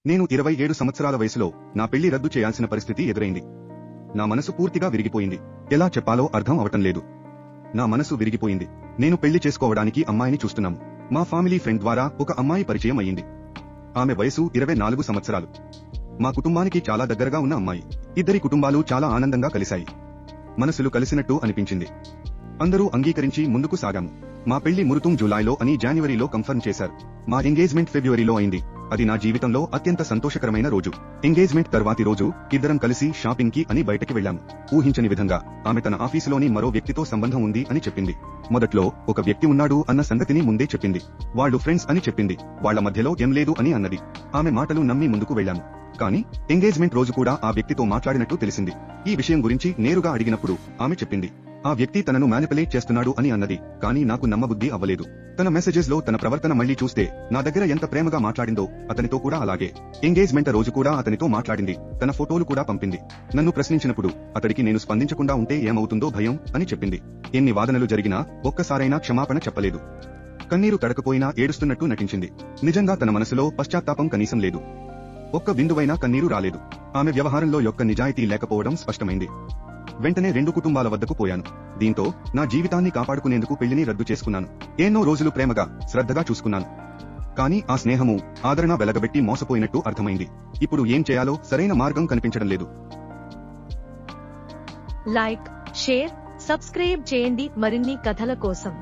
నేను 27 సంవత్సరాల వయసులో నా పెళ్లి రద్దు చేయాల్సిన పరిస్థితి ఎదురైంది. నా మనసు పూర్తిగా విరిగిపోయింది. ఎలా చెప్పాలో అర్థం అవటం లేదు. నా మనసు విరిగిపోయింది. నేను పెళ్లి చేసుకోవడానికి అమ్మాయిని చూస్తున్నాము. మా ఫ్యామిలీ ఫ్రెండ్ ద్వారా ఒక అమ్మాయి పరిచయం అయ్యింది. ఆమె వయసు 24 సంవత్సరాలు. మా కుటుంబానికి చాలా దగ్గరగా ఉన్న అమ్మాయి. ఇద్దరి కుటుంబాలు చాలా ఆనందంగా కలిశాయి. మనసులు కలిసినట్టు అనిపించింది. అందరూ అంగీకరించి ముందుకు సాగాము. మా పెళ్లి ముహూర్తం జూలైలో అని జనవరిలో కన్ఫర్మ్ చేశారు. మా ఎంగేజ్మెంట్ ఫిబ్రవరిలో అయింది. అది నా జీవితంలో అత్యంత సంతోషకరమైన రోజు. ఎంగేజ్మెంట్ తర్వాతి రోజు ఇద్దరం కలిసి షాపింగ్ కి అని బయటకి వెళ్లాము. ఊహించని విధంగా ఆమె తన ఆఫీసులోని మరో వ్యక్తితో సంబంధం ఉంది అని చెప్పింది. మొదట్లో ఒక వ్యక్తి ఉన్నాడు అన్న సంగతిని ముందే చెప్పింది. వాళ్ళు ఫ్రెండ్స్ అని చెప్పింది. వాళ్ల మధ్యలో ఏం లేదు అని అన్నది. ఆమె మాటలు నమ్మి ముందుకు వెళ్లాము. కానీ ఎంగేజ్మెంట్ రోజు కూడా ఆ వ్యక్తితో మాట్లాడినట్టు తెలిసింది. ఈ విషయం గురించి నేరుగా అడిగినప్పుడు ఆమె చెప్పింది, ఆ వ్యక్తి తనను మ్యానిపులేట్ చేస్తున్నాడు అని అన్నది. కానీ నాకు నమ్మబుద్ధి అవ్వలేదు. తన మెసేజెస్ లో తన ప్రవర్తన మళ్లీ చూస్తే నా దగ్గర ఎంత ప్రేమగా మాట్లాడిందో అతనితో కూడా అలాగే. ఎంగేజ్మెంట్ రోజు కూడా అతనితో మాట్లాడింది. తన ఫోటోలు కూడా పంపింది. నన్ను ప్రశ్నించినప్పుడు అతడికి నేను స్పందించకుండా ఉంటే ఏమవుతుందో భయం అని చెప్పింది. ఎన్ని వాదనలు జరిగినా ఒక్కసారైనా క్షమాపణ చెప్పలేదు. కన్నీరు తడకపోయినా ఏడుస్తున్నట్టు నటించింది. నిజంగా తన మనసులో పశ్చాత్తాపం కనీసం లేదు. ఒక్క బిందువైనా కన్నీరు రాలేదు. ఆమె వ్యవహారంలో యొక్క నిజాయితీ లేకపోవడం స్పష్టమైంది. వెంటనే రెండు కుటుంబాల వద్దకు పోయాను. దీంతో నా జీవితాన్ని కాపాడుకునేందుకు పెళ్లిని రద్దు చేసుకున్నాను. ఎన్నో రోజులు ప్రేమగా, శ్రద్ధగా చూసుకున్నాను. కానీ ఆ స్నేహము, ఆదరణ వెలగబెట్టి మోసపోయినట్టు అర్థమైంది. ఇప్పుడు ఏం చేయాలో సరైన మార్గం కనిపించడం లేదు. లైక్, షేర్, సబ్స్క్రైబ్ చేయండి మరిన్ని కథల కోసం.